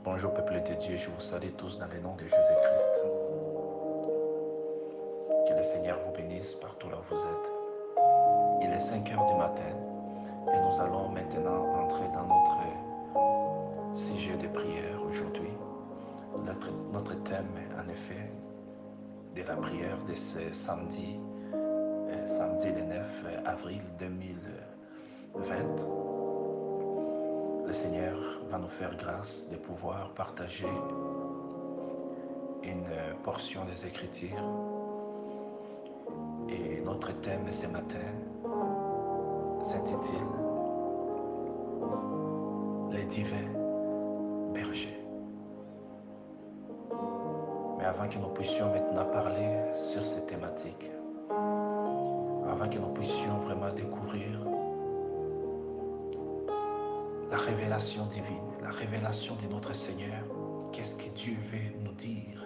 Bonjour peuple de Dieu, je vous salue tous dans le nom de Jésus-Christ. Que le Seigneur vous bénisse partout là où vous êtes. Il est 5 heures du matin et nous allons maintenant entrer dans notre sujet de prière aujourd'hui. Notre thème, en effet, de la prière de ce samedi le 9 avril 2020. Le Seigneur va nous faire grâce de pouvoir partager une portion des Écritures. Et notre thème ce matin s'intitule « Les divins bergers ». Mais avant que nous puissions maintenant parler sur cette thématique, avant que nous puissions vraiment découvrir la révélation divine, la révélation de notre Seigneur, qu'est-ce que Dieu veut nous dire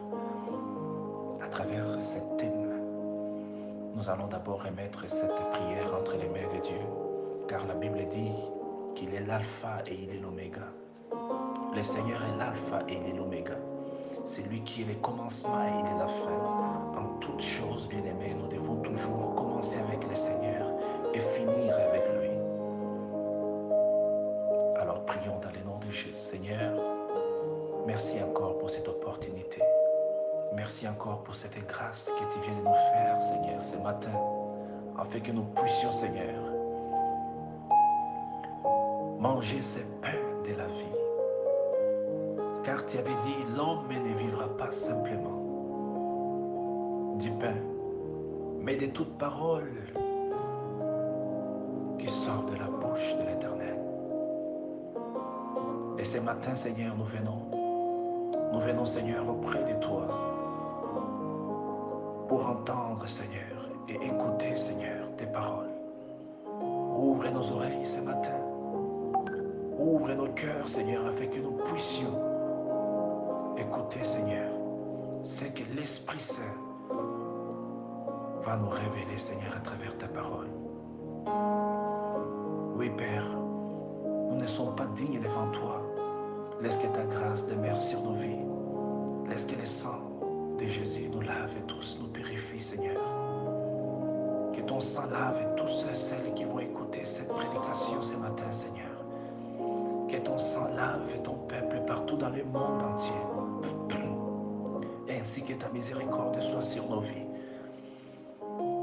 à travers ce thème. Nous allons d'abord remettre cette prière entre les mains de Dieu, car la Bible dit qu'il est l'alpha et il est l'oméga. Le Seigneur est l'alpha et il est l'oméga. C'est lui qui est le commencement et il est la fin. En toutes choses, bien-aimés, nous devons toujours commencer avec le Seigneur et finir avec lui. Alors prions dans le nom de Jésus. Seigneur, merci encore pour cette opportunité. Merci encore pour cette grâce que tu viens de nous faire, Seigneur, ce matin, afin que nous puissions, Seigneur, manger ce pain de la vie. Car tu avais dit, l'homme ne vivra pas simplement du pain, mais de toute parole qui sort de la bouche de l'Éternel. Et ce matin, Seigneur, nous venons, Seigneur, auprès de toi pour entendre, Seigneur, et écouter, Seigneur, tes paroles. Ouvre nos oreilles ce matin. Ouvre nos cœurs, Seigneur, afin que nous puissions écouter, Seigneur, ce que l'Esprit Saint va nous révéler, Seigneur, à travers ta parole. Oui, Père, nous ne sommes pas dignes devant toi. Laisse que ta grâce demeure sur nos vies. Laisse que le sang de Jésus nous lave et tous nous purifie, Seigneur. Que ton sang lave tous ceux et celles qui vont écouter cette prédication ce matin, Seigneur. Que ton sang lave ton peuple partout dans le monde entier. Ainsi que ta miséricorde soit sur nos vies.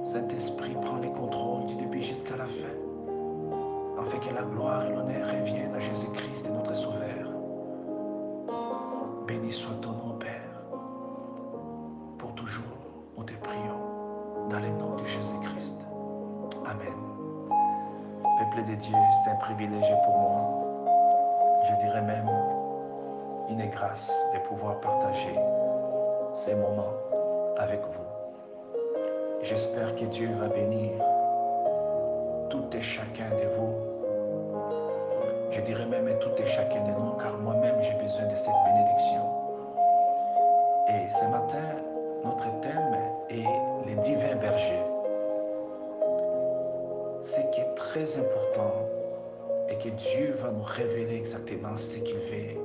Saint-Esprit, prends le contrôle du début jusqu'à la fin, afin que la gloire et l'honneur reviennent à Jésus-Christ, notre Sauveur. Béni soit ton nom, Père. Pour toujours, nous te prions, dans le nom de Jésus-Christ. Amen. Peuple de Dieu, c'est un privilège pour moi. Je dirais même une grâce de pouvoir partager ces moments avec vous. J'espère que Dieu va bénir tout et chacun de vous. Je dirais même tout et chacun de nous, car moi-même j'ai besoin de cette bénédiction. Et ce matin, notre thème est les divins bergers. Ce qui est très important est que Dieu va nous révéler exactement ce qu'il veut,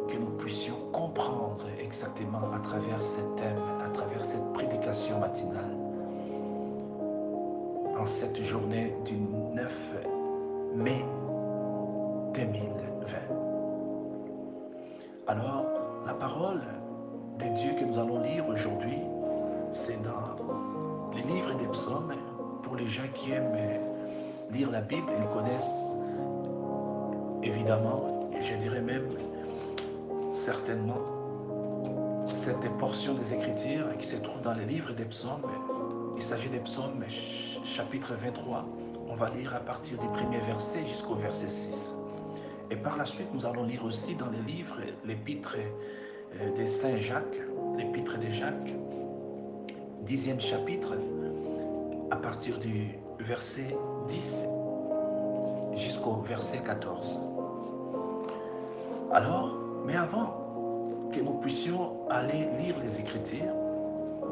que nous puissions comprendre exactement à travers ce thème, à travers cette prédication matinale, en cette journée du 9 mai 2020. Alors, la parole de Dieu que nous allons lire aujourd'hui, c'est dans les livres des psaumes. Pour les gens qui aiment lire la Bible, ils connaissent évidemment, je dirais même certainement, cette portion des Écritures qui se trouve dans les livres des psaumes. Il s'agit des psaumes chapitre 23. On va lire à partir du premier verset jusqu'au verset 6. Et par la suite, nous allons lire aussi dans les livres l'épître de Saint Jacques, l'épître de Jacques, 10e chapitre, à partir du verset 10 jusqu'au verset 14. Alors, mais avant que nous puissions aller lire les Écritures,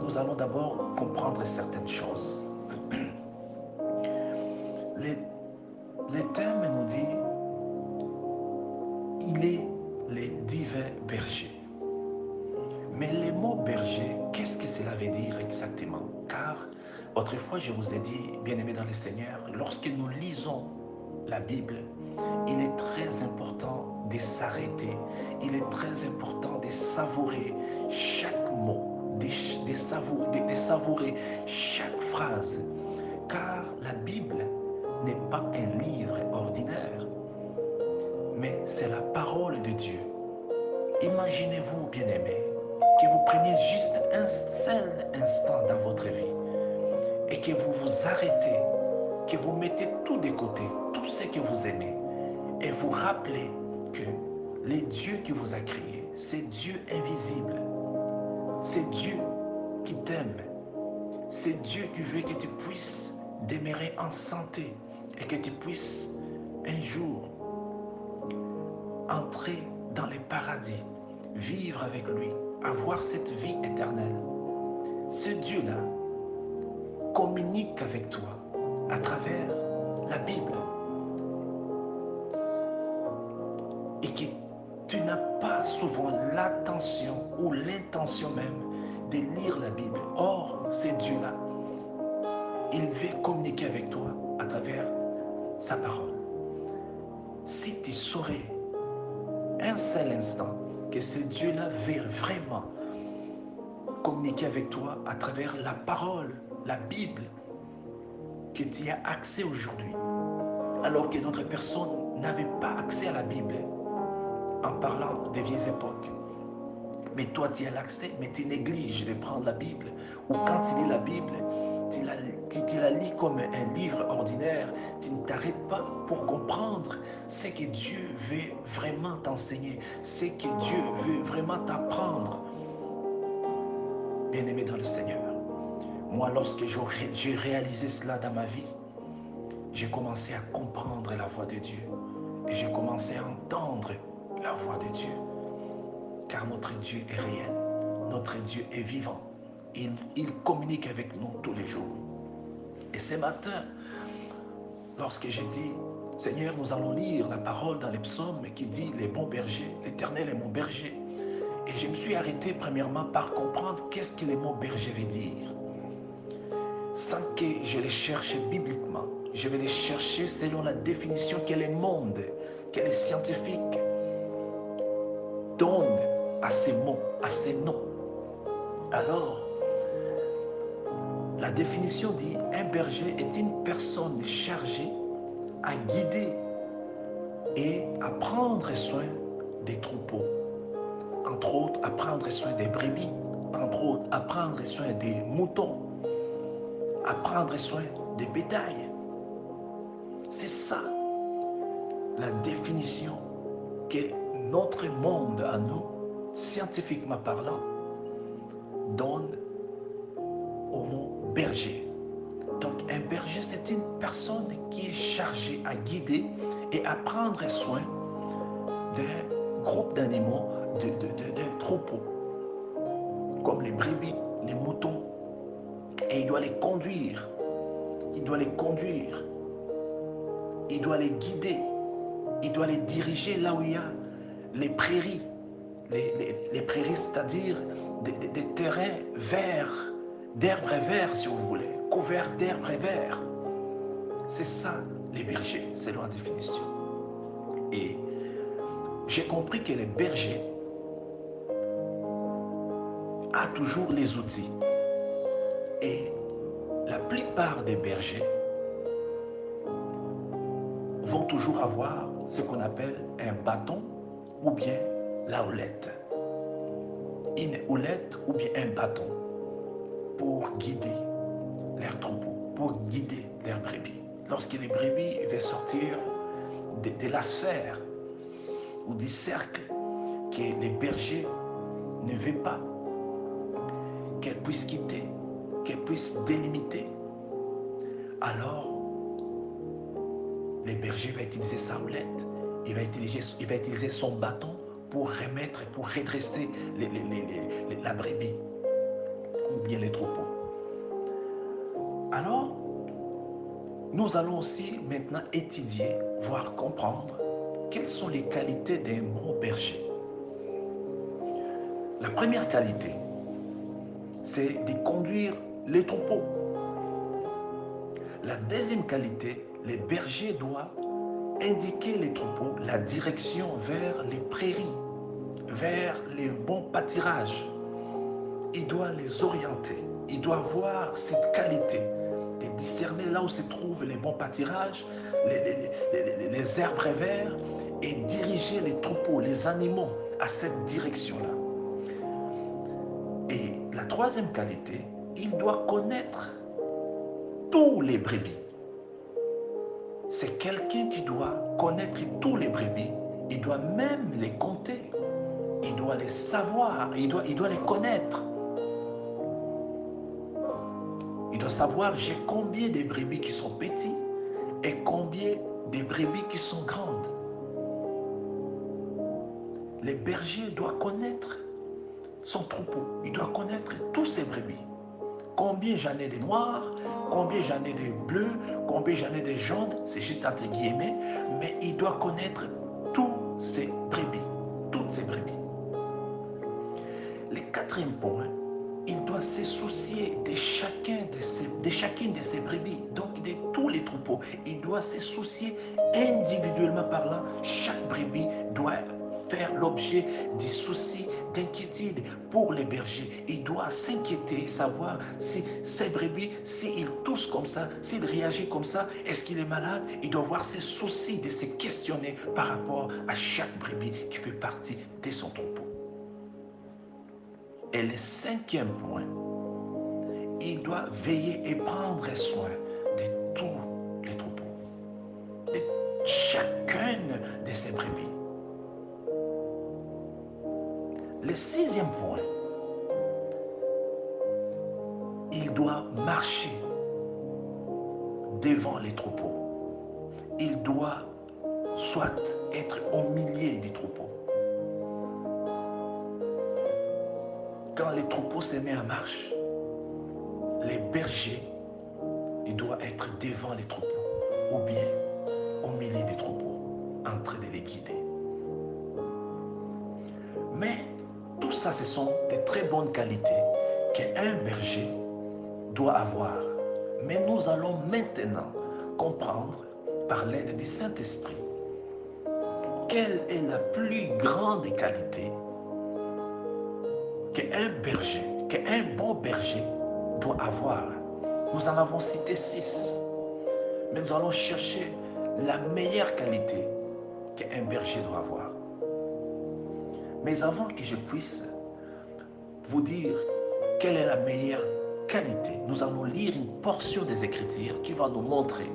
nous allons d'abord comprendre certaines choses. Le thème nous dit, il est les divins Car autrefois, je vous ai dit, bien-aimés dans le Seigneur, lorsque nous lisons la Bible, il est très important de s'arrêter. Il est très important de savourer chaque mot, de savourer chaque phrase. Car la Bible n'est pas un livre ordinaire, mais c'est la parole de Dieu. Imaginez-vous, bien-aimés, que vous preniez juste un seul instant dans votre vie et que vous vous arrêtez, que vous mettez tout de côté, tout ce que vous aimez, et vous rappelez que le Dieu qui vous a créé, c'est Dieu invisible, c'est Dieu qui t'aime, c'est Dieu qui veut que tu puisses demeurer en santé et que tu puisses un jour entrer dans les paradis, vivre avec lui, avoir cette vie éternelle. Ce Dieu-là communique avec toi à travers la Bible et que tu n'as pas souvent l'attention ou l'intention même de lire la Bible. Or, ce Dieu-là, il veut communiquer avec toi à travers sa parole. Si tu saurais un seul instant que ce Dieu-là veut vraiment communiquer avec toi à travers la parole, la Bible, que tu as accès aujourd'hui, alors que d'autres personnes n'avaient pas accès à la Bible en parlant des vieilles époques. Mais toi, tu as l'accès, mais tu négliges de prendre la Bible. Ou quand tu lis la Bible, tu la lis comme un livre ordinaire. Tu ne t'arrêtes pas pour comprendre ce que Dieu veut vraiment t'enseigner, ce que Dieu veut vraiment t'apprendre. Bien-aimé dans le Seigneur, moi, lorsque j'ai réalisé cela dans ma vie, j'ai commencé à comprendre la voix de Dieu. Et j'ai commencé à entendre la voix de Dieu. Car notre Dieu est réel, notre Dieu est vivant. Il communique avec nous tous les jours. Et ce matin, lorsque j'ai dit, Seigneur, nous allons lire la parole dans les psaumes qui dit, les bons bergers, l'Éternel est mon berger. Et je me suis arrêté premièrement par comprendre qu'est-ce que le mot berger veut dire. Sans que je les cherche bibliquement, je vais les chercher selon la définition que le monde, que les scientifiques donnent à ces mots, à ces noms. Alors, la définition dit, un berger est une personne chargée à guider et à prendre soin des troupeaux. Entre autres, à prendre soin des brebis, entre autres, à prendre soin des moutons, à prendre soin des bétails. C'est ça la définition que notre monde à nous, scientifiquement parlant, donne au mot berger. Donc un berger, c'est une personne qui est chargée à guider et à prendre soin d'un groupe d'animaux, d'un troupeau, comme les brebis, les moutons. Et il doit les conduire, il doit les conduire, il doit les guider, il doit les diriger là où il y a les prairies. Les prairies, c'est-à-dire des terrains verts, d'herbes verts si vous voulez, couverts d'herbes verts. C'est ça les bergers, selon la définition. Et j'ai compris que les bergers a toujours les outils. Et la plupart des bergers vont toujours avoir ce qu'on appelle un bâton ou bien la houlette. Une houlette ou bien un bâton pour guider leurs troupeaux, pour guider leurs brebis. Lorsque les brebis veulent sortir de la sphère ou du cercle que les bergers ne veulent pas qu'elles puissent quitter, qu'elles puissent délimiter, alors le berger va utiliser sa houlette, il va utiliser son bâton pour remettre, pour redresser la brebis ou bien les troupeaux. Alors, nous allons aussi maintenant étudier, voire comprendre quelles sont les qualités d'un bon berger. La première qualité, c'est de conduire les troupeaux. La deuxième qualité, les bergers doivent indiquer les troupeaux la direction vers les prairies, vers les bons pâturages. Il doit les orienter. Il doit avoir cette qualité de discerner là où se trouvent les bons pâturages, les herbes verts, et diriger les troupeaux, les animaux à cette direction-là. Et la troisième qualité, il doit connaître tous les brebis. C'est quelqu'un qui doit connaître tous les brebis. Il doit même les compter. Il doit les savoir. Il doit les connaître. Il doit savoir j'ai combien de brebis qui sont petits et combien de brebis qui sont grandes. Les bergers doivent connaître son troupeau. Il doit connaître tous ses brebis. Combien j'en ai de noirs, combien j'en ai de bleus, combien j'en ai de jaunes, c'est juste entre guillemets, mais il doit connaître tous ses brebis, toutes ses brebis. Le quatrième point, il doit se soucier de chacune de ses brebis, donc de tous les troupeaux. Il doit se soucier individuellement parlant. Chaque brebis doit faire l'objet du souci, d'inquiétude pour les bergers. Il doit s'inquiéter, savoir si ces brebis, s'il tousse comme ça, s'il réagit comme ça, est-ce qu'il est malade? Il doit avoir ses soucis de se questionner par rapport à chaque brebis qui fait partie de son troupeau. Et le cinquième point, il doit veiller et prendre soin de tous les troupeaux, de chacune de ses brebis. Le sixième point, il doit marcher devant les troupeaux. Il doit soit être au milieu des troupeaux. Quand les troupeaux se mettent en marche, les bergers, ils doivent être devant les troupeaux ou bien au milieu des troupeaux, en train de les guider. Mais tout ça, ce sont de très bonnes qualités qu'un berger doit avoir. Mais nous allons maintenant comprendre, par l'aide du Saint-Esprit, quelle est la plus grande qualité qu'un bon berger doit avoir. Nous en avons cité 6, mais nous allons chercher la meilleure qualité qu'un berger doit avoir. Mais avant que je puisse vous dire quelle est la meilleure qualité, nous allons lire une portion des Écritures qui va nous montrer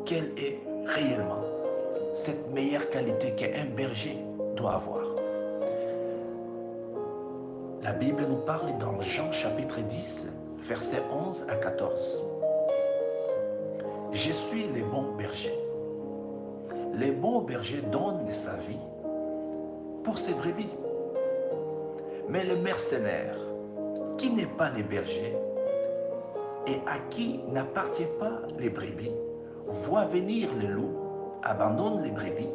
quelle est réellement cette meilleure qualité qu'un berger doit avoir. La Bible nous parle dans Jean chapitre 10, versets 11 à 14. Je suis le bon berger. Le bon berger donne sa vie pour ses brebis. Mais le mercenaire, qui n'est pas le berger et à qui n'appartient pas les brebis, voit venir le loup, abandonne les brebis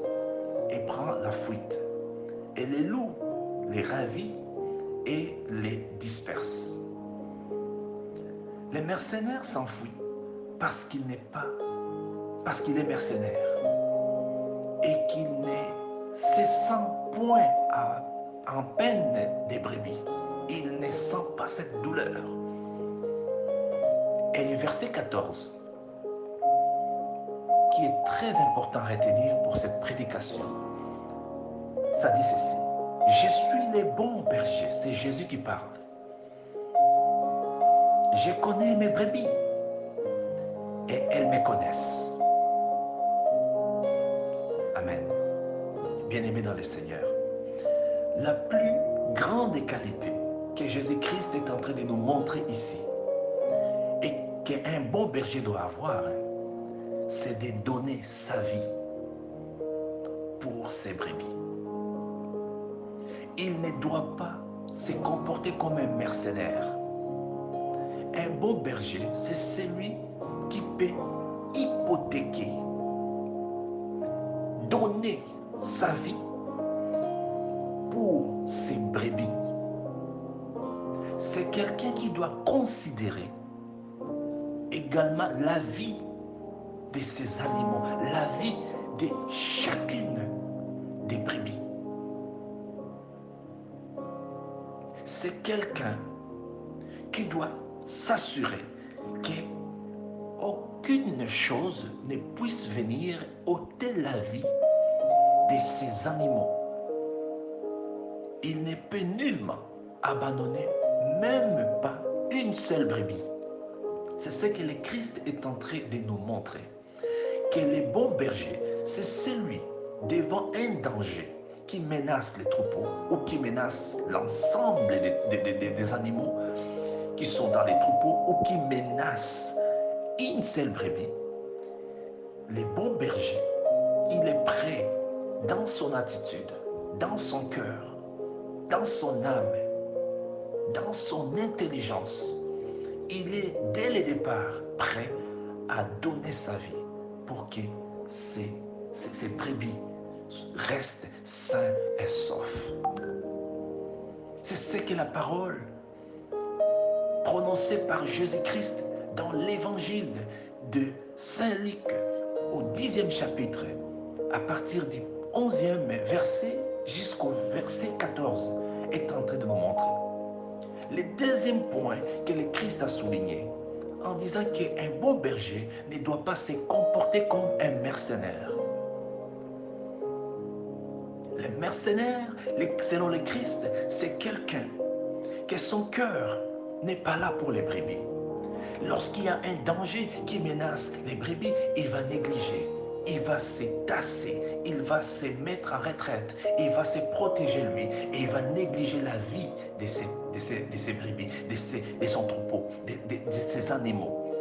et prend la fuite. Et le loup les ravit et les disperse. Le mercenaire s'enfuit parce qu'il est mercenaire et qu'il ne se sent point en peine des brebis. Il ne sent pas cette douleur. Et le verset 14, qui est très important à retenir pour cette prédication, ça dit ceci: je suis le bon berger, c'est Jésus qui parle. Je connais mes brebis et elles me connaissent. Amen. Bien-aimés dans le Seigneur, la plus grande qualité que Jésus-Christ est en train de nous montrer ici et qu'un bon berger doit avoir, c'est de donner sa vie pour ses brebis. Il ne doit pas se comporter comme un mercenaire. Un bon berger, c'est celui qui peut hypothéquer, donner sa vie pour ses brebis. c'est quelqu'un qui doit considérer également la vie de ces animaux, la vie de chacune des brebis. C'est quelqu'un qui doit s'assurer qu'aucune chose ne puisse venir ôter la vie de ces animaux. Il ne peut nullement abandonner même pas une seule brebis. C'est ce que le Christ est en train de nous montrer. Que le bon berger, c'est celui devant un danger qui menace les troupeaux ou qui menace l'ensemble des animaux qui sont dans les troupeaux ou qui menace une seule brebis. Le bon berger, il est prêt dans son attitude, dans son cœur, dans son âme, dans son intelligence. Il est dès le départ prêt à donner sa vie pour que ces brebis restent sains et saufs. C'est ce que la parole prononcée par Jésus-Christ dans l'évangile de Saint Luc au 10e chapitre, à partir du 11e verset jusqu'au verset 14, est en train de nous montrer. Le deuxième point que le Christ a souligné, en disant qu'un bon berger ne doit pas se comporter comme un mercenaire. Le mercenaire, selon le Christ, c'est quelqu'un que son cœur n'est pas là pour les brebis. Lorsqu'il y a un danger qui menace les brebis, il va négliger, il va se tasser, il va se mettre en retraite, il va se protéger lui et il va négliger la vie de ses brebis, de son troupeau, de ses animaux.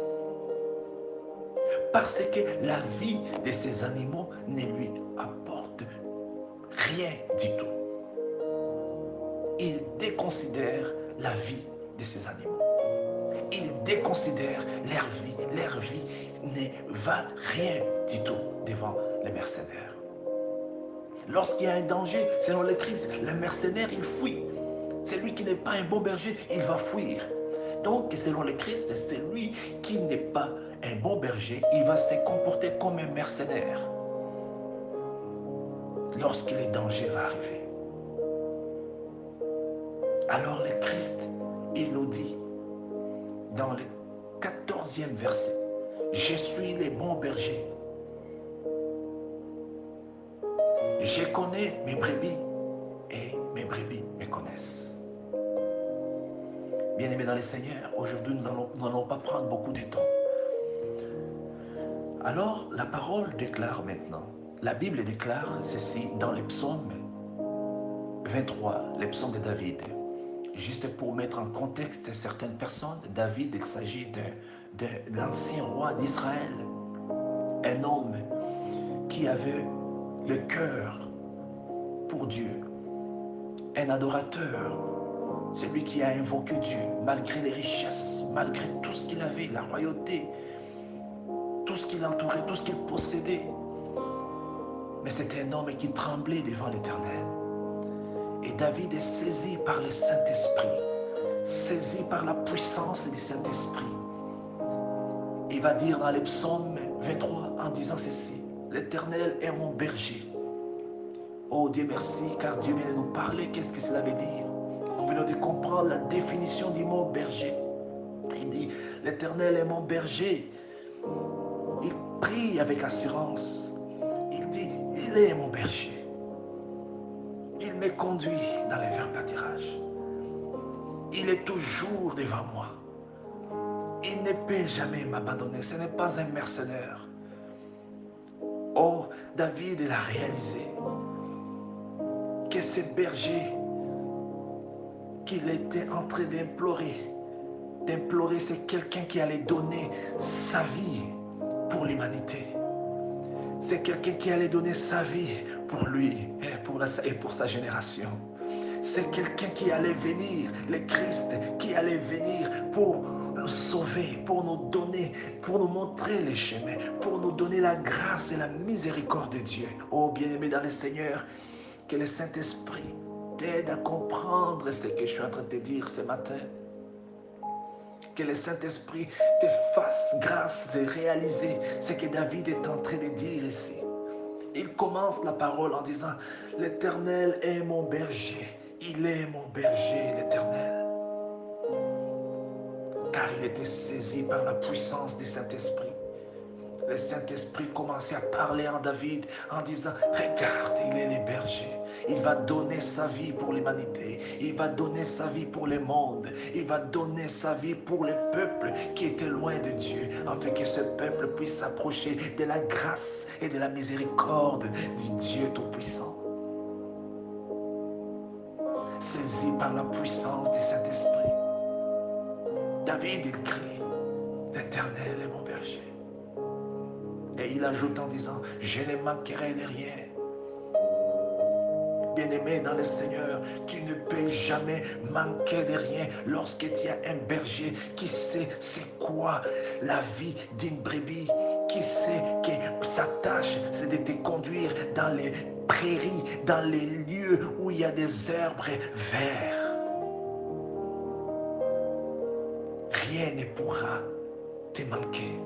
Parce que la vie de ces animaux ne lui apporte rien du tout. Il déconsidère la vie de ces animaux. Il déconsidère leur vie. Leur vie ne valent rien du tout devant les mercenaires. Lorsqu'il y a un danger, selon le Christ, le mercenaire, il fuit. Celui qui n'est pas un bon berger, il va fuir. Donc, selon le Christ, celui qui n'est pas un bon berger, il va se comporter comme un mercenaire lorsque le danger va arriver. Alors le Christ, il nous dit dans le 14e verset, « Je suis le bon berger. Je connais mes brebis et mes brebis me connaissent. » Bien-aimés dans le Seigneur, aujourd'hui nous n'allons pas prendre beaucoup de temps. Alors la parole déclare maintenant, la Bible déclare ceci dans le psaume 23, le psaume de David. Juste pour mettre en contexte certaines personnes, David, il s'agit de l'ancien roi d'Israël, un homme qui avait le cœur pour Dieu, un adorateur, celui qui a invoqué Dieu malgré les richesses, malgré tout ce qu'il avait, la royauté, tout ce qui l'entourait, tout ce qu'il possédait. Mais c'était un homme qui tremblait devant l'Éternel. Et David est saisi par le Saint-Esprit, saisi par la puissance du Saint-Esprit. Il va dire dans le psaume 23 en disant ceci, « L'Éternel est mon berger. » Oh Dieu merci, car Dieu vient de nous parler. Qu'est-ce que cela veut dire? On vient de comprendre la définition du mot berger. Il dit, « L'Éternel est mon berger. » Il prie avec assurance. Il dit, « Il est mon berger. Il me conduit dans les verts pâturages. Il est toujours devant moi. Il ne peut jamais m'abandonner. Ce n'est pas un mercenaire. » Oh, David, il a réalisé que ce berger qu'il était en train d'implorer, c'est quelqu'un qui allait donner sa vie pour l'humanité. C'est quelqu'un qui allait donner sa vie pour lui et pour sa génération. C'est quelqu'un qui allait venir, le Christ, qui allait venir pour nous sauver, pour nous donner, pour nous montrer les chemins, pour nous donner la grâce et la miséricorde de Dieu. Oh bien-aimé dans le Seigneur, que le Saint-Esprit t'aide à comprendre ce que je suis en train de te dire ce matin. que le Saint-Esprit te fasse grâce de réaliser ce que David est en train de dire ici. Il commence la parole en disant, l'Éternel est mon berger. Il est mon berger, l'Éternel. Car il était saisi par la puissance du Saint-Esprit. Le Saint-Esprit commençait à parler en David en disant, regarde, il est le berger. Il va donner sa vie pour l'humanité. Il va donner sa vie pour le monde. Il va donner sa vie pour le peuple qui était loin de Dieu, afin que ce peuple puisse s'approcher de la grâce et de la miséricorde du Dieu Tout-Puissant. Saisi par la puissance du Saint-Esprit, David, il crie, l'Éternel est mon berger. Et il ajoute en disant, je ne manquerai de rien. Bien-aimé dans le Seigneur, tu ne peux jamais manquer de rien lorsque tu as un berger qui sait c'est quoi la vie d'une brebis, qui sait que sa tâche c'est de te conduire dans les prairies, dans les lieux où il y a des herbes verts. Rien ne pourra te manquer.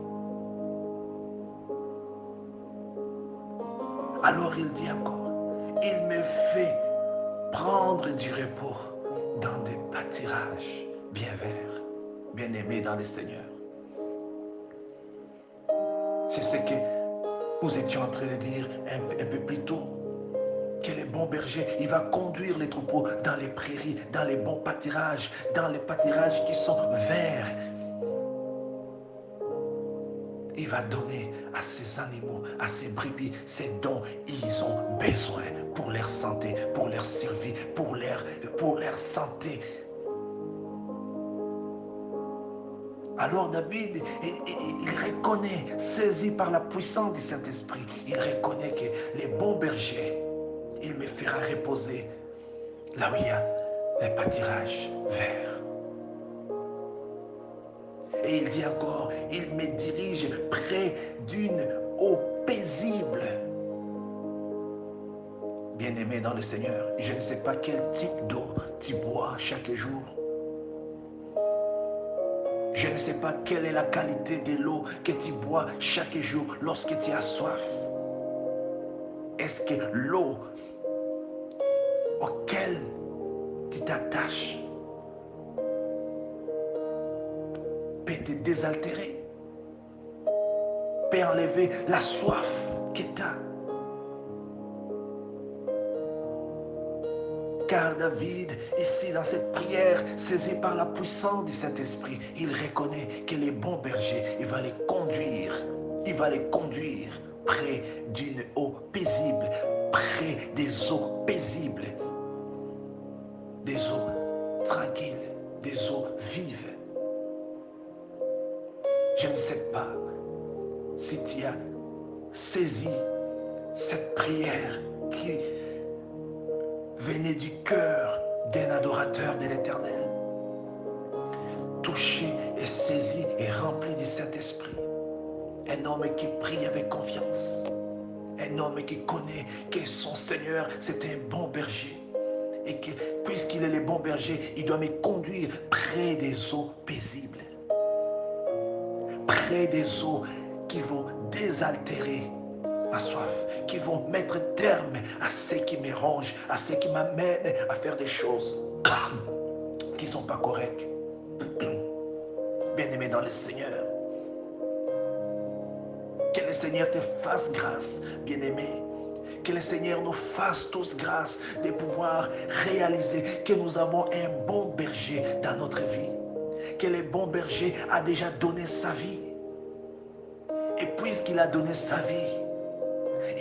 Alors il dit encore, il me fait prendre du repos dans des pâturages bien verts, bien-aimés dans le Seigneur. C'est ce que nous étions en train de dire un peu plus tôt, que le bon berger, il va conduire les troupeaux dans les prairies, dans les bons pâturages, dans les pâturages qui sont verts. Il va donner à ces animaux, à ces brebis, ce dont ils ont besoin pour leur santé, pour leur survie, pour leur santé. Alors David, il reconnaît, saisi par la puissance du Saint-Esprit, il reconnaît que les bons bergers, il me fera reposer là où il y a les pâturages verts. Et il dit encore, il me dirige près d'une eau paisible. Bien-aimé dans le Seigneur, je ne sais pas quel type d'eau tu bois chaque jour. Je ne sais pas quelle est la qualité de l'eau que tu bois chaque jour lorsque tu as soif. Est-ce que l'eau auquel tu t'attaches peut te désaltérer, peut enlever la soif que tu as? Car David, ici dans cette prière, saisi par la puissance du Saint-Esprit, il reconnaît que les bons bergers, il va les conduire près d'une eau paisible, près des eaux paisibles, des eaux tranquilles, des eaux vives. Je ne sais pas si tu as saisi cette prière qui venait du cœur d'un adorateur de l'Éternel, touché et saisi et rempli du Saint-Esprit. Un homme qui prie avec confiance, un homme qui connaît que son Seigneur c'est un bon berger et que puisqu'il est le bon berger, il doit me conduire près des eaux paisibles, près des eaux qui vont désaltérer ma soif, qui vont mettre terme à ce qui me ronge, à ce qui m'amène à faire des choses qui ne sont pas correctes. Bien-aimé dans le Seigneur, que le Seigneur te fasse grâce, bien-aimé. Que le Seigneur nous fasse tous grâce de pouvoir réaliser que nous avons un bon berger dans notre vie. Que le bon berger a déjà donné sa vie. Et puisqu'il a donné sa vie,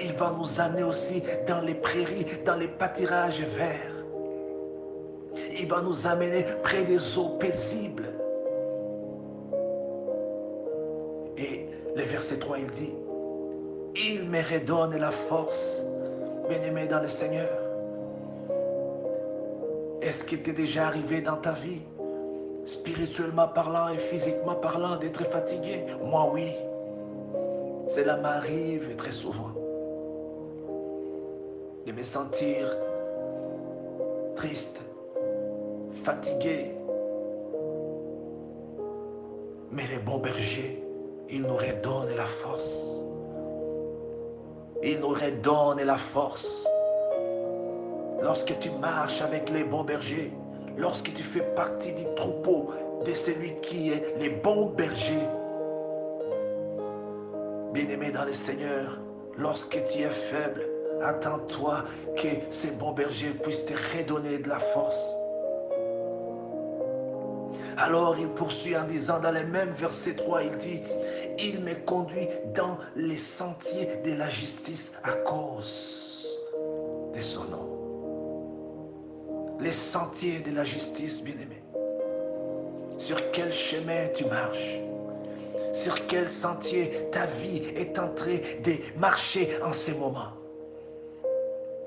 il va nous amener aussi dans les prairies, dans les pâturages verts. Il va nous amener près des eaux paisibles. Et le verset 3, il dit, il me redonne la force, bien-aimé dans le Seigneur. Est-ce qu'il t'est déjà arrivé dans ta vie, spirituellement parlant et physiquement parlant, d'être fatigué? Moi, oui. Cela m'arrive très souvent de me sentir triste, fatigué. Mais les bons bergers, ils nous redonnent la force. Ils nous redonnent la force. Lorsque tu marches avec les bons bergers, lorsque tu fais partie du troupeau de celui qui est les bons bergers, bien-aimé dans le Seigneur, lorsque tu es faible, attends-toi que ces bons bergers puissent te redonner de la force. Alors il poursuit en disant dans le même verset 3, il dit, « Il me conduit dans les sentiers de la justice à cause de son nom. » Les sentiers de la justice, bien-aimé. Sur quel chemin tu marches? Sur quel sentier ta vie est en train de marcher en ce moment?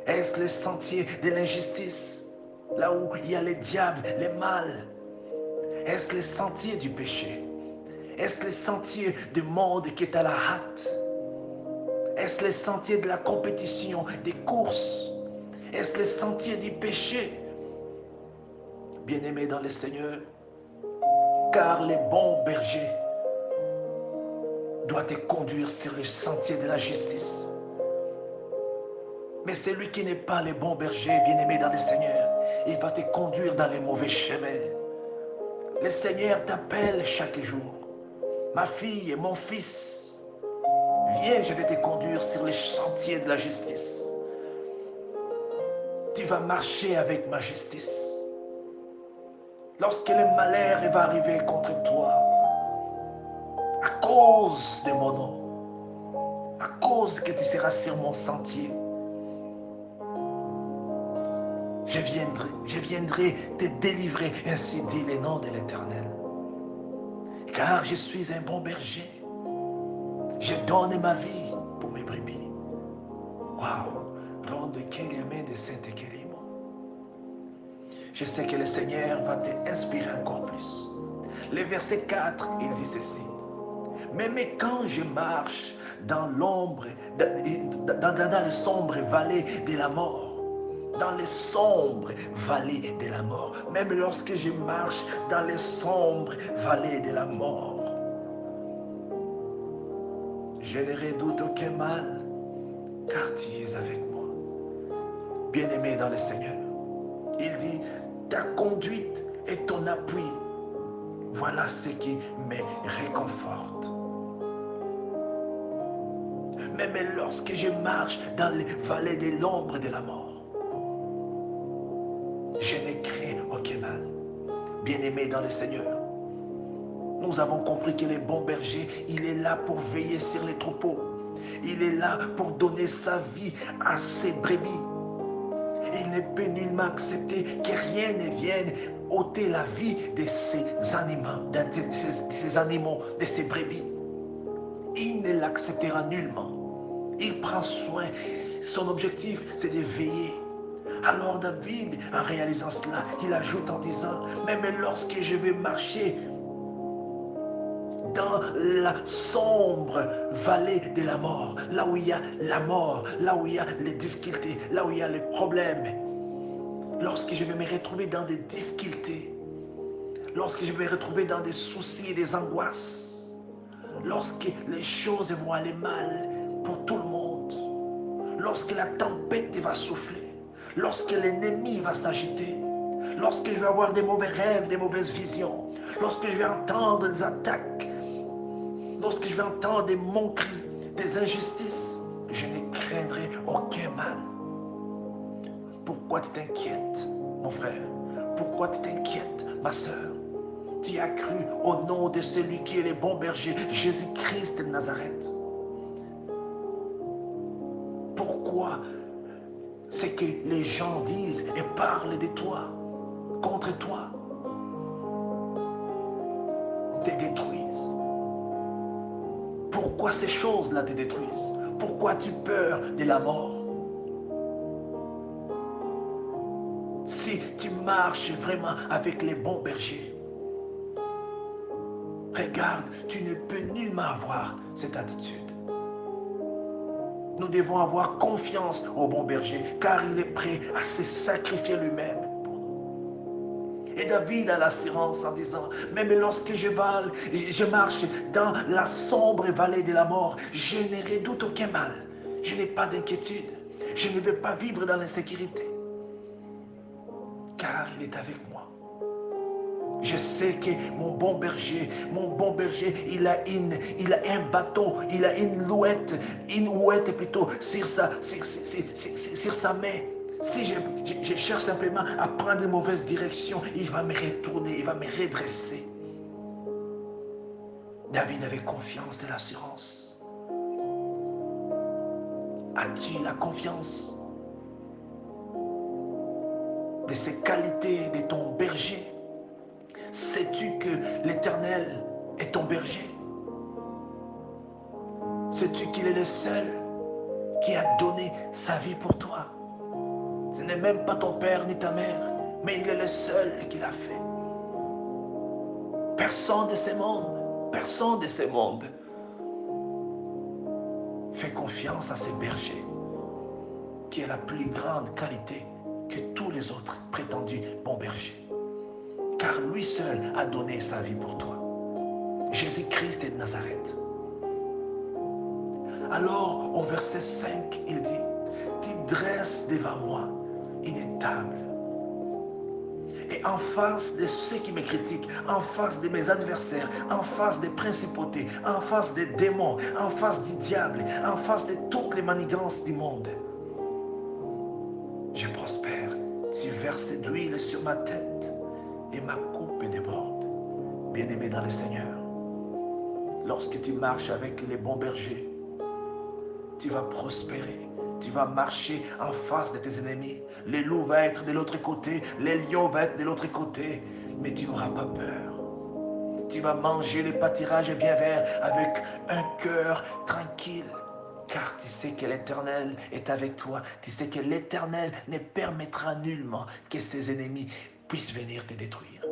Est-ce le sentier de l'injustice, là où il y a les diables, les mal? Est-ce le sentier du péché? Est-ce le sentier du monde qui est à la hâte? Est-ce le sentier de la compétition, des courses? Est-ce le sentier du péché? Bien-aimé dans le Seigneur, car les bons bergers doivent te conduire sur le sentier de la justice. Mais celui qui n'est pas le bon berger, bien-aimé dans le Seigneur, il va te conduire dans les mauvais chemins. Le Seigneur t'appelle chaque jour. Ma fille et mon fils, viens, je vais te conduire sur les sentiers de la justice. Tu vas marcher avec ma justice. Lorsque le malheur va arriver contre toi, à cause de mon nom, à cause que tu seras sur mon sentier, je viendrai te délivrer, ainsi dit le nom de l'Éternel. Car je suis un bon berger. Je donne ma vie pour mes brebis. Waouh! Ronde Kéliamé de Saint-Équérimo. Je sais que le Seigneur va t'inspirer encore plus. Le verset 4, il dit ceci. Mais quand je marche dans l'ombre, dans les sombres vallées de la mort, dans les sombres vallées de la mort, même lorsque je marche dans les sombres vallées de la mort, je ne redoute aucun mal, car tu es avec moi. Bien-aimé dans le Seigneur, il dit, ta conduite et ton appui, voilà ce qui me réconforte. Même lorsque je marche dans les vallées de l'ombre de la mort, je ne crains aucun mal. Bien-aimé dans le Seigneur, nous avons compris que le bon berger, il est là pour veiller sur les troupeaux. Il est là pour donner sa vie à ses brebis. Il ne peut nullement accepter que rien ne vienne ôter la vie de ces animaux, de ces brebis. Il ne l'acceptera nullement. Il prend soin. Son objectif, c'est de veiller. Alors David, en réalisant cela, il ajoute en disant, même lorsque je vais marcher dans la sombre vallée de la mort, là où il y a la mort, là où il y a les difficultés, là où il y a les problèmes, lorsque je vais me retrouver dans des difficultés, lorsque je vais me retrouver dans des soucis et des angoisses, lorsque les choses vont aller mal pour tout le monde, lorsque la tempête va souffler, lorsque l'ennemi va s'agiter, lorsque je vais avoir des mauvais rêves, des mauvaises visions, lorsque je vais entendre des attaques, lorsque je vais entendre des moqueries, des injustices, je ne craindrai aucun mal. Pourquoi tu t'inquiètes, mon frère? Pourquoi tu t'inquiètes, ma soeur? Tu as cru au nom de celui qui est le bon berger, Jésus-Christ de Nazareth. Pourquoi ce que les gens disent et parlent de toi, contre toi, te détruisent? Pourquoi ces choses-là te détruisent? Pourquoi tu peurs de la mort? Si tu marches vraiment avec les bons bergers, regarde, tu ne peux nullement avoir cette attitude. Nous devons avoir confiance au bon berger, car il est prêt à se sacrifier lui-même pour nous. Et David a l'assurance en disant, même lorsque je marche dans la sombre vallée de la mort, je ne redoute aucun mal. Je n'ai pas d'inquiétude. Je ne vais pas vivre dans l'insécurité. Car il est avec moi. Je sais que mon bon berger, il a un bâton, il a une houette plutôt sur sa main. Si je cherche simplement à prendre une mauvaise direction, il va me retourner, il va me redresser. David avait confiance et l'assurance. As-tu la confiance de ces qualités de ton berger? Sais-tu que l'Éternel est ton berger? Sais-tu qu'il est le seul qui a donné sa vie pour toi? Ce n'est même pas ton père ni ta mère, mais il est le seul qui l'a fait. Personne de ces mondes fait confiance à ces bergers, qui est la plus grande qualité que tous les autres prétendus bons bergers. Car lui seul a donné sa vie pour toi. Jésus-Christ de Nazareth. Alors, au verset 5, il dit, « Tu dresses devant moi une table. Et en face de ceux qui me critiquent, en face de mes adversaires, en face des principautés, en face des démons, en face du diable, en face de toutes les manigances du monde, je prospère. Tu verses d'huile sur ma tête et ma coupe déborde. » Bien-aimé dans le Seigneur, lorsque tu marches avec les bons bergers, tu vas prospérer. Tu vas marcher en face de tes ennemis. Les loups vont être de l'autre côté, les lions vont être de l'autre côté, mais tu n'auras pas peur. Tu vas manger les pâturages bien verts avec un cœur tranquille, car tu sais que l'Éternel est avec toi. Tu sais que l'Éternel ne permettra nullement que ses ennemis puissent venir te détruire.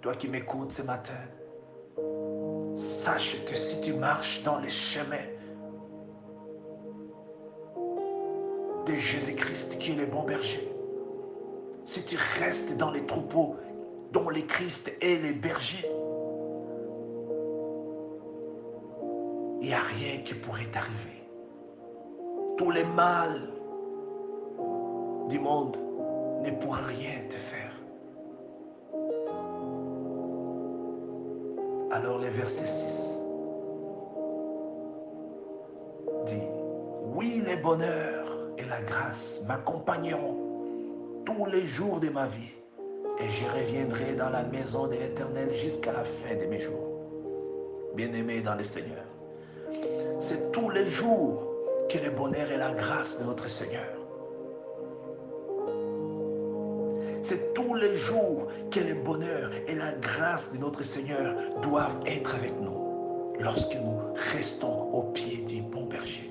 Toi qui m'écoutes ce matin, sache que si tu marches dans les chemins de Jésus-Christ qui est le bon berger, si tu restes dans les troupeaux dont le Christ est le berger, il n'y a rien qui pourrait t'arriver. Tous les mal du monde ne pourront rien te faire. Alors le verset 6 dit, « Oui, le bonheur et la grâce m'accompagneront tous les jours de ma vie, et je reviendrai dans la maison de l'Éternel jusqu'à la fin de mes jours. » Bien-aimés dans le Seigneur, c'est tous les jours que le bonheur et la grâce de notre Seigneur. C'est tous les jours que le bonheur et la grâce de notre Seigneur doivent être avec nous lorsque nous restons au pied du bon berger.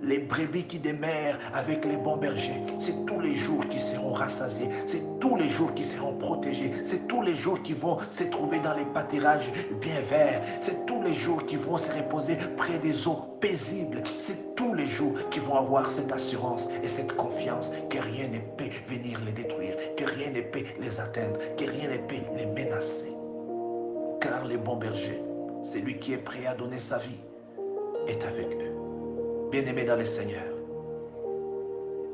Les brebis qui demeurent avec les bons bergers, c'est tous les jours qui seront rassasiés, c'est tous les jours qui seront protégés, c'est tous les jours qui vont se trouver dans les pâturages bien verts, c'est tous les jours qui vont se reposer près des eaux paisibles, c'est tous les jours qui vont avoir cette assurance et cette confiance que rien ne peut venir les détruire, que rien ne peut les atteindre, que rien ne peut les menacer. Car le bon berger, celui qui est prêt à donner sa vie, est avec eux. Bien-aimé dans le Seigneur.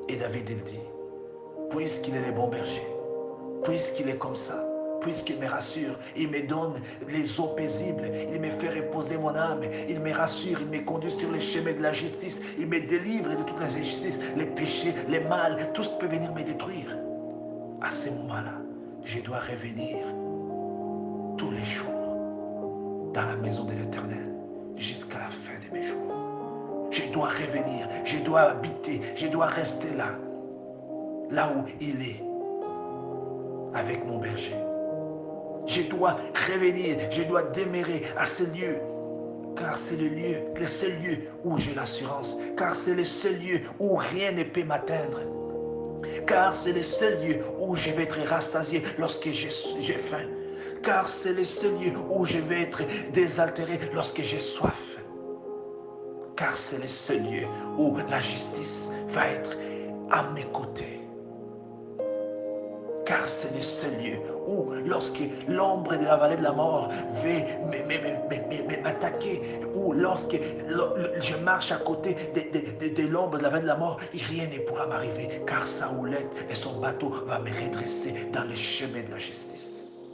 Et David, il dit, puisqu'il est le bon berger, puisqu'il est comme ça, puisqu'il me rassure, il me donne les eaux paisibles, il me fait reposer mon âme, il me rassure, il me conduit sur les chemins de la justice, il me délivre de toutes les injustices, les péchés, les mal, tout ce qui peut venir me détruire. À ce moment-là, je dois revenir tous les jours dans la maison de l'Éternel jusqu'à la fin de mes jours. Je dois revenir, je dois habiter, je dois rester là, là où il est, avec mon berger. Je dois revenir, je dois demeurer à ce lieu, car c'est le seul lieu où j'ai l'assurance, car c'est le seul lieu où rien ne peut m'atteindre, car c'est le seul lieu où je vais être rassasié lorsque j'ai faim, car c'est le seul lieu où je vais être désaltéré lorsque j'ai soif. Car c'est le seul lieu où la justice va être à mes côtés. car c'est le seul lieu où, lorsque l'ombre de la vallée de la mort veut m'attaquer, ou lorsque je marche à côté de l'ombre de la vallée de la mort, rien ne pourra m'arriver, car sa houlette et son bateau va me redresser dans le chemin de la justice.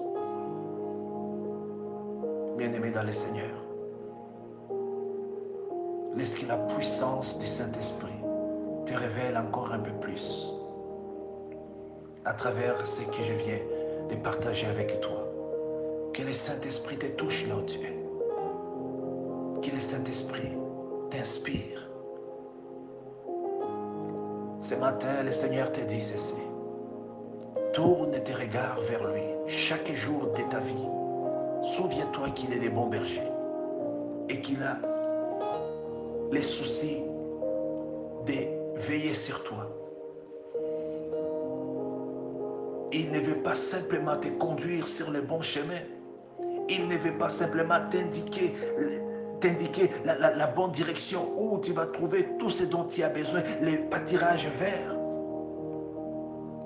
Bien-aimé dans le Seigneur, laisse que la puissance du Saint-Esprit te révèle encore un peu plus à travers ce que je viens de partager avec toi. Que le Saint-Esprit te touche là où tu es. Que le Saint-Esprit t'inspire. Ce matin, le Seigneur te dit ceci. Tourne tes regards vers lui chaque jour de ta vie. Souviens-toi qu'il est le bon berger et qu'il a les soucis de veiller sur toi. Il ne veut pas simplement te conduire sur le bon chemin. Il ne veut pas simplement t'indiquer la bonne direction où tu vas trouver tout ce dont tu as besoin, les pâtirages verts.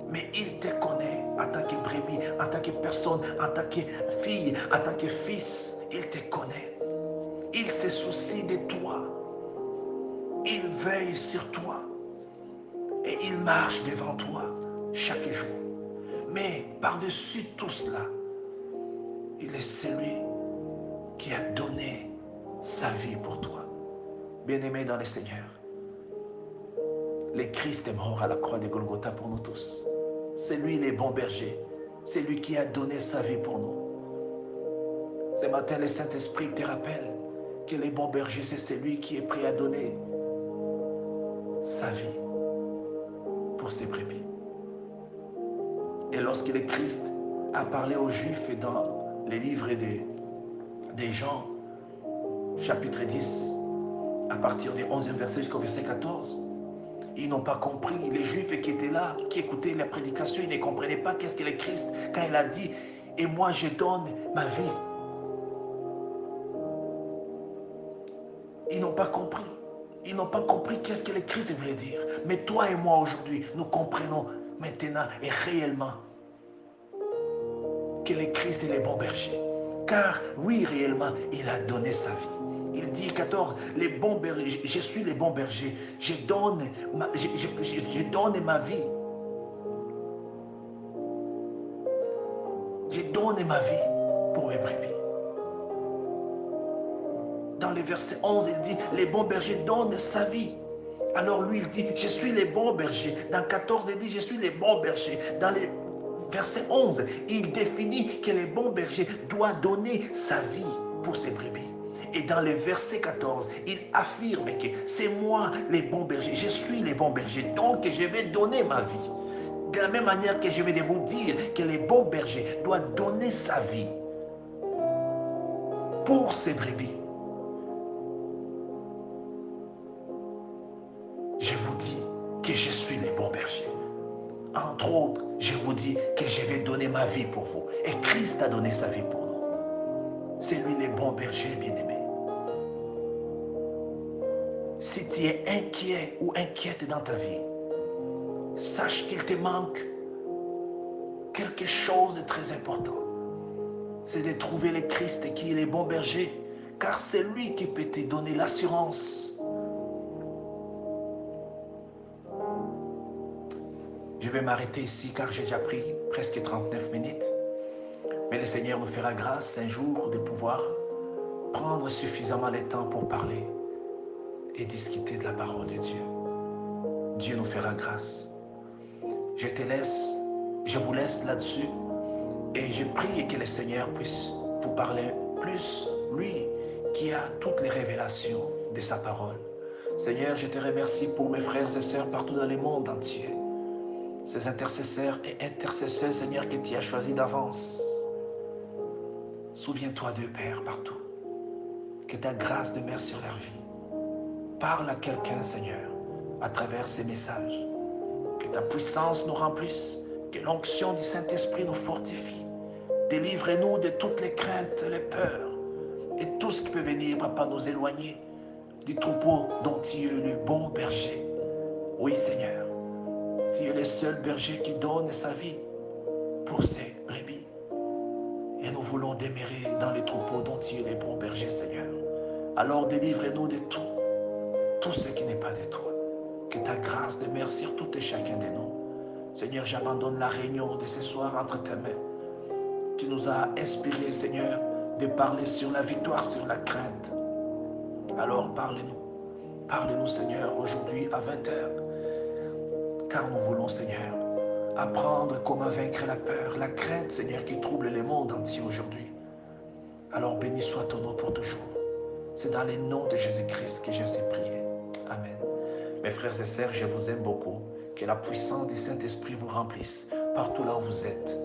Mais il te connaît en tant que brebis, en tant que personne, en tant que fille, en tant que fils. Il te connaît. Il se soucie de toi. Il veille sur toi. Et il marche devant toi chaque jour. Mais par-dessus tout cela, il est celui qui a donné sa vie pour toi. Bien-aimé dans le Seigneur, le Christ est mort à la croix de Golgotha pour nous tous. C'est lui le bon berger. C'est lui qui a donné sa vie pour nous. Ce matin, le Saint-Esprit te rappelle que le bon berger, c'est celui qui est prêt à donner sa vie pour ses brebis. Et lorsque le Christ a parlé aux Juifs dans les livres des Jean, chapitre 10, à partir du 11e verset jusqu'au verset 14, ils n'ont pas compris. Les Juifs qui étaient là, qui écoutaient la prédication, ils ne comprenaient pas qu'est-ce que le Christ, quand il a dit « Et moi je donne ma vie ». Ils n'ont pas compris. Ils n'ont pas compris qu'est-ce que le Christ voulait dire. Mais toi et moi aujourd'hui, nous comprenons maintenant et réellement que le Christ est le bon berger. Car oui, réellement, il a donné sa vie. Il dit 14, les bons bergers, je suis le bon berger. Je donne ma vie. Je donne ma vie pour mes brebis. Dans le verset 11, il dit, les bons bergers donnent sa vie. Alors lui, il dit, je suis le bon berger. Dans 14, il dit, je suis le bon berger. Dans le verset 11, il définit que le bon berger doit donner sa vie pour ses brebis. Et dans le verset 14, il affirme que c'est moi le bon berger. Je suis le bon berger, donc je vais donner ma vie. De la même manière que je vais vous dire que le bon berger doit donner sa vie pour ses brebis. Je vous dis que je suis le bon berger. Entre autres, je vous dis que je vais donner ma vie pour vous. Et Christ a donné sa vie pour nous. C'est lui le bon berger, bien-aimé. Si tu es inquiet ou inquiète dans ta vie, sache qu'il te manque quelque chose de très important. C'est de trouver le Christ qui est le bon berger, car c'est lui qui peut te donner l'assurance. Je vais m'arrêter ici car j'ai déjà pris presque 39 minutes. Mais le Seigneur nous fera grâce un jour de pouvoir prendre suffisamment le temps pour parler et discuter de la parole de Dieu. Dieu nous fera grâce. Je vous laisse là-dessus et je prie que le Seigneur puisse vous parler plus, lui qui a toutes les révélations de sa parole. Seigneur, je te remercie pour mes frères et sœurs partout dans le monde entier. Ces intercesseurs et intercesseurs, Seigneur, que tu as choisis d'avance. Souviens-toi d'eux, Père, partout. Que ta grâce demeure sur leur vie. Parle à quelqu'un, Seigneur, à travers ces messages. Que ta puissance nous remplisse. Que l'onction du Saint-Esprit nous fortifie. Délivre-nous de toutes les craintes, les peurs et tout ce qui peut venir, Papa, nous éloigner du troupeau dont tu es le bon berger. Oui, Seigneur. Tu es le seul berger qui donne sa vie pour ces brebis. Et nous voulons demeurer dans les troupeaux dont tu es le bon berger, Seigneur. Alors délivre-nous de tout ce qui n'est pas de toi. Que ta grâce demeure sur tout et chacun de nous. Seigneur, j'abandonne la réunion de ce soir entre tes mains. Tu nous as inspiré, Seigneur, de parler sur la victoire, sur la crainte. Alors parle-nous. Parle-nous, Seigneur, aujourd'hui à 20h. Car nous voulons, Seigneur, apprendre comment vaincre la peur, la crainte, Seigneur, qui trouble le monde entier aujourd'hui. Alors béni soit ton nom pour toujours. C'est dans le nom de Jésus-Christ que j'ai ainsi prié. Amen. Mes frères et sœurs, je vous aime beaucoup. Que la puissance du Saint-Esprit vous remplisse partout là où vous êtes.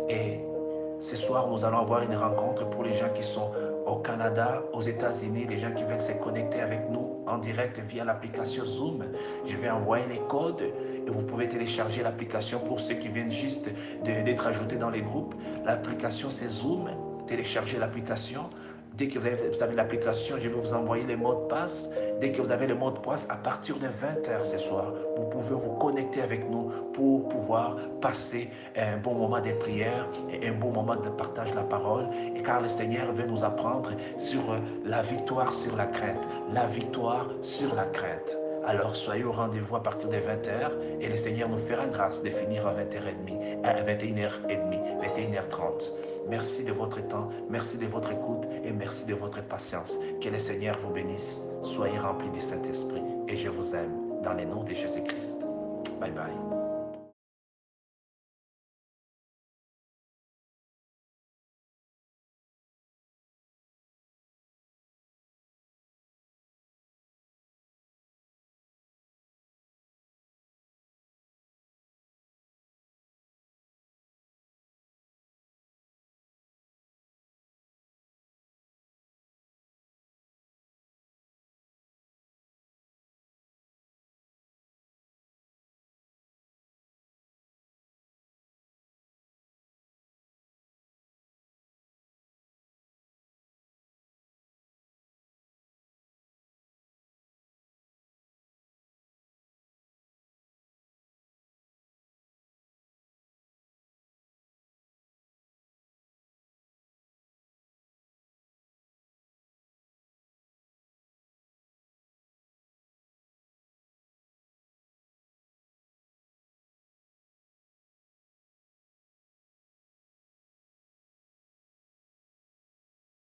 Et ce soir, nous allons avoir une rencontre pour les gens qui sont au Canada, aux États-Unis, les gens qui veulent se connecter avec nous en direct via l'application Zoom. Je vais envoyer les codes et vous pouvez télécharger l'application pour ceux qui viennent juste d'être ajoutés dans les groupes. L'application, c'est Zoom. Téléchargez l'application. Dès que vous avez l'application, je vais vous envoyer les mots de passe. Dès que vous avez le mot de passe, à partir de 20h ce soir, vous pouvez vous connecter avec nous pour pouvoir passer un bon moment de prière et un bon moment de partage de la parole. Et car le Seigneur veut nous apprendre sur la victoire sur la crainte. La victoire sur la crainte. Alors soyez au rendez-vous à partir de 20h et le Seigneur nous fera grâce de finir à 20h30, à 21h30, 21h30. Merci de votre temps, merci de votre écoute et merci de votre patience. Que le Seigneur vous bénisse. Soyez remplis du Saint-Esprit et je vous aime dans le nom de Jésus-Christ. Bye bye.